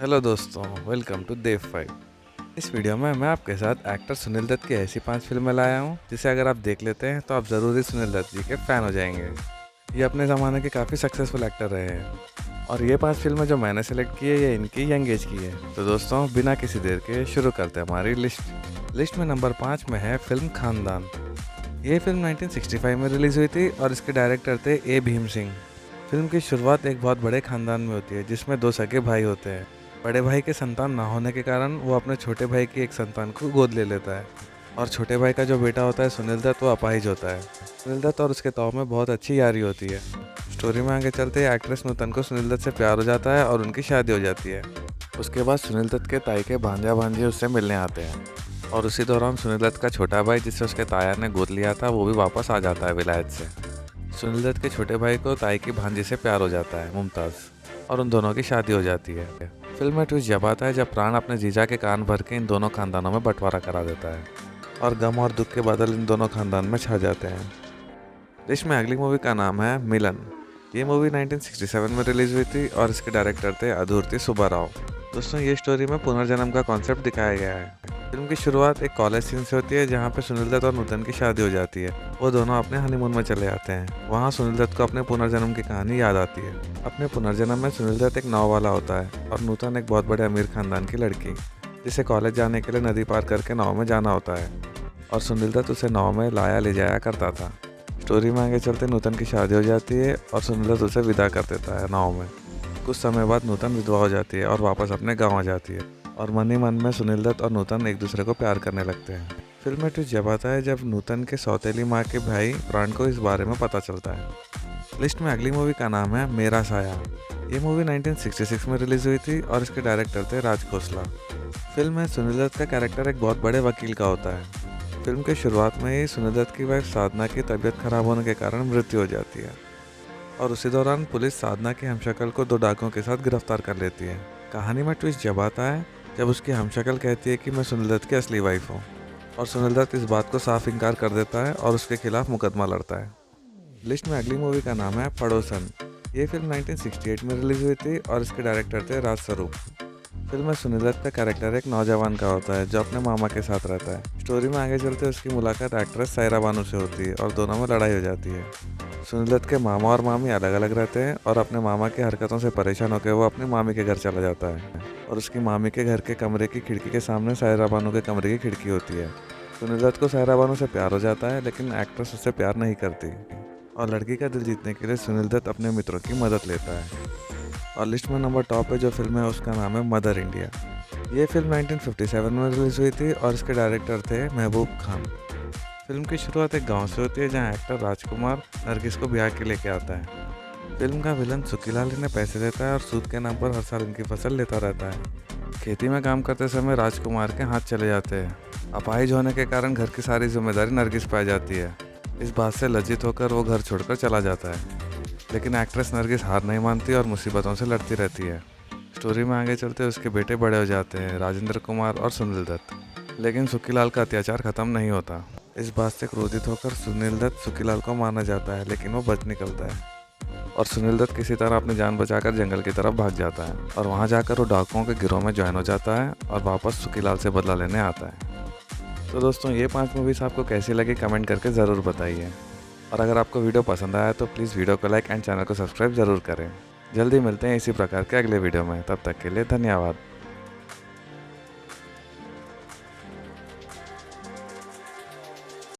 Hello दोस्तों, welcome to Dev five. इस video में मैं आपके साथ एक्टर सुनील दत्त की ऐसी 5 फिल्में लाया हूँ जिसे अगर आप देख लेते हैं तो आप ज़रूर ही सुनील दत्त जी के फ़ैन हो जाएंगे। ये अपने ज़माने के काफ़ी सक्सेसफुल एक्टर रहे हैं और ये 5 फिल्में जो मैंने सेलेक्ट की है ये इनकी यंग एज की है। तो दोस्तों बिना किसी देर के शुरू करते हैं हमारी लिस्ट में नंबर 5 में है फिल्म खानदान। ये फिल्म 1965 में रिलीज़ हुई थी और इसके डायरेक्टर थे ए भीम सिंह। फिल्म की शुरुआत एक बहुत बड़े खानदान में होती है जिसमें 2 सगे भाई होते हैं। बड़े भाई के संतान ना होने के कारण वो अपने छोटे भाई की एक संतान को गोद ले लेता है और छोटे भाई का जो बेटा होता है सुनील दत्त वो अपाहिज होता है। सुनील दत्त और उसके ताऊ में बहुत अच्छी यारी होती है। स्टोरी में आगे चलते एक्ट्रेस नूतन को सुनील दत्त से प्यार हो जाता है और उनकी शादी हो जाती है। उसके बाद सुनील दत्त के ताई के भांजा भांजी उससे मिलने आते हैं और उसी दौरान सुनील दत्त का छोटा भाई जिसे उसके ताया ने गोद लिया था वो भी वापस आ जाता है विलायत से। सुनील दत्त के छोटे भाई को ताई की भांजी से प्यार हो जाता है मुमताज़, और उन दोनों की शादी हो जाती है। फिल्म में ट्विस्ट जब आता है जब प्राण अपने जीजा के कान भर के इन दोनों खानदानों में बंटवारा करा देता है और गम और दुख के बादल इन दोनों खानदान में छा जाते हैं। लिस्ट में अगली मूवी का नाम है मिलन। ये मूवी 1967 में रिलीज हुई थी और इसके डायरेक्टर थे अधूरती सुब्बा राव। दोस्तों ये स्टोरी में पुनर्जन्म का कॉन्सेप्ट दिखाया गया है। फिल्म की शुरुआत एक कॉलेज सीन से होती है जहाँ पे सुनील दत्त और नूतन की शादी हो जाती है। वो दोनों अपने हनीमून में चले जाते हैं। वहाँ सुनील दत्त को अपने पुनर्जन्म की कहानी याद आती है। अपने पुनर्जन्म में सुनील दत्त एक नाव वाला होता है और नूतन एक बहुत बड़े अमीर खानदान की लड़की जिसे कॉलेज जाने के लिए नदी पार करके नाव में जाना होता है और सुनील दत्त उसे नाव में लाया ले जाया करता था। स्टोरी में आगे चलते नूतन की शादी हो जाती है और सुनील दत्त उसे विदा कर देता है नाव में। कुछ समय बाद नूतन विधवा हो जाती है और वापस अपने गाँव आ जाती है और मन ही मन में सुनील दत्त और नूतन एक दूसरे को प्यार करने लगते हैं। फिल्म में ट्विस्ट जब आता है जब नूतन के सौतेली माँ के भाई प्राण को इस बारे में पता चलता है। लिस्ट में अगली मूवी का नाम है मेरा साया। ये मूवी 1966 में रिलीज हुई थी और इसके डायरेक्टर थे राज खोसला। फिल्म में सुनील दत्त का कैरेक्टर एक बहुत बड़े वकील का होता है। फिल्म की शुरुआत में ही सुनील दत्त की वाइफ साधना की तबीयत खराब होने के कारण मृत्यु हो जाती है और उसी दौरान पुलिस साधना के हमशक्ल को 2 डाकुओं के साथ गिरफ्तार कर लेती है। कहानी में ट्विस्ट जब आता है जब उसकी हमशक्ल कहती है कि मैं सुनील दत्त की असली वाइफ हूँ और सुनील दत्त इस बात को साफ इनकार कर देता है और उसके खिलाफ मुकदमा लड़ता है। लिस्ट में अगली मूवी का नाम है पड़ोसन। ये फिल्म 1968 में रिलीज हुई थी और इसके डायरेक्टर थे राज स्वरूप। फिल्म में सुनील दत्त का कैरेक्टर एक नौजवान का होता है जो अपने मामा के साथ रहता है। स्टोरी में आगे चलते उसकी मुलाकात एक्ट्रेस सायरा बानू से होती है और दोनों में लड़ाई हो जाती है। सुनील दत्त के मामा और मामी अलग अलग रहते हैं और अपने मामा की हरकतों से परेशान होकर वो अपनी मामी के घर चला जाता है और उसकी मामी के घर के कमरे की खिड़की के सामने सायरा बानू के कमरे की खिड़की होती है। सुनील दत्त को सायरा बानू से प्यार हो जाता है लेकिन एक्ट्रेस उससे प्यार नहीं करती और लड़की का दिल जीतने के लिए सुनील दत्त अपने मित्रों की मदद लेता है। और लिस्ट में नंबर टॉप पे जो फिल्म है उसका नाम है मदर इंडिया। ये फिल्म 1957 में रिलीज हुई थी और इसके डायरेक्टर थे महबूब खान। फिल्म की शुरुआत एक गांव से होती है जहां एक्टर राजकुमार नरगिस को ब्याह के लेके आता है। फिल्म का विलन सुखीलाल इन्हें पैसे देता है और सूद के नाम पर हर साल इनकी फसल लेता रहता है। खेती में काम करते समय राजकुमार के हाथ चले जाते हैं। अपाहिज होने के कारण घर की सारी जिम्मेदारी नरगिस पाई जाती है। इस बात से लज्जित होकर वो घर छोड़कर चला जाता है लेकिन एक्ट्रेस नरगिस हार नहीं मानती और मुसीबतों से लड़ती रहती है। स्टोरी में आगे चलते उसके बेटे बड़े हो जाते हैं राजेंद्र कुमार और सुनील दत्त, लेकिन सुखीलाल का अत्याचार खत्म नहीं होता। इस बात से क्रोधित होकर सुनील दत्त सुखीलाल को मारना चाहता है लेकिन वो बच निकलता है और सुनील दत्त किसी तरह अपनी जान बचाकर जंगल की तरफ भाग जाता है और वहाँ जाकर वो डाकुओं के गिरोह में ज्वाइन हो जाता है और वापस सुखीलाल से बदला लेने आता है। तो दोस्तों ये 5 मूवीज़ आपको कैसी लगी कमेंट करके ज़रूर बताइए और अगर आपको वीडियो पसंद आया तो प्लीज़ वीडियो को लाइक एंड चैनल को सब्सक्राइब ज़रूर करें। जल्दी मिलते हैं इसी प्रकार के अगले वीडियो में, तब तक के लिए धन्यवाद।